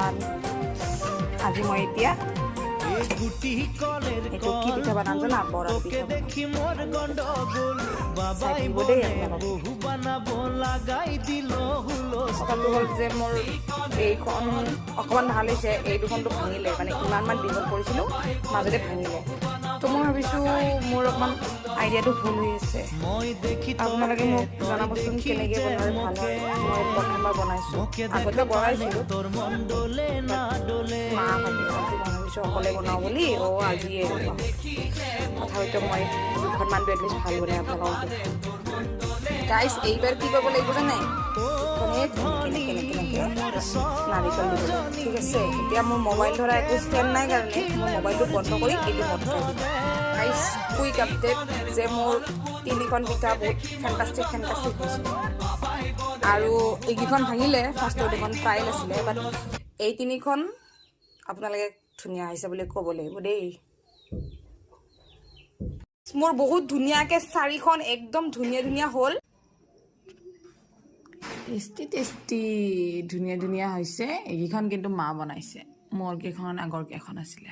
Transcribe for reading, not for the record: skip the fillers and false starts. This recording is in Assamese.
কাৰণ আজি মই এতিয়া এইটো কি পিঠা বনাম জানা? বৰা পিঠা কথাটো হ'ল যে মোৰ এইখন অকণমান ভাল হৈছে, এই দুখনটো ভাঙিলে, মানে ইমানমান দীঘল কৰিছিলোঁ মাজতে ভাঙিলে। তো মই ভাবিছোঁ মোৰ অকণমান আইডিয়াটো ভুল হৈ আছে। আপোনালোকে মোক জনাবচোন কেনেকৈ বনালে ভাল হয়। মই প্ৰথমবাৰ বনাইছোঁ, আগতে বনাইছিলোঁ মা ভাবি আজি বনাইছোঁ অকলে বনাওঁ বুলি। আজিয়ে তথাপিতো মই দুখনমানটো এটলিষ্ট ভাল বনাই আপোনালোকক গাইজ। এইবাৰ কি কৰিব লাগিব জানে? কেনেকৈ নাৰিকল দিব লাগিব, ঠিক আছে? এতিয়া মোৰ মোবাইল ধৰা একো ষ্টেণ্ড নাই কাৰণে মোৰ মোবাইলটো বন্ধ কৰি এইটো মটকাই দিম। গাইজ কুইক আপডেট যে মোৰ 3খন পিঠা বহুত ফেণ্টাষ্টিক হৈছে। আৰু এইকেইখন ভাঙিলে, ফাৰ্ষ্টৰ 2খন ট্ৰায়েল আছিলে, বাট এই 3খন আপোনালোকে ধুনীয়া হৈছে বুলি ক'ব লাগিব দেই। মোৰ বহুত ধুনীয়াকৈ 4খন একদম ধুনীয়া হ'ল। টেষ্টি ধুনীয়া হৈছে। এইকেইখন কিন্তু মা বনাইছে, মোৰ কেইখন আগৰ কেইখন আছিলে।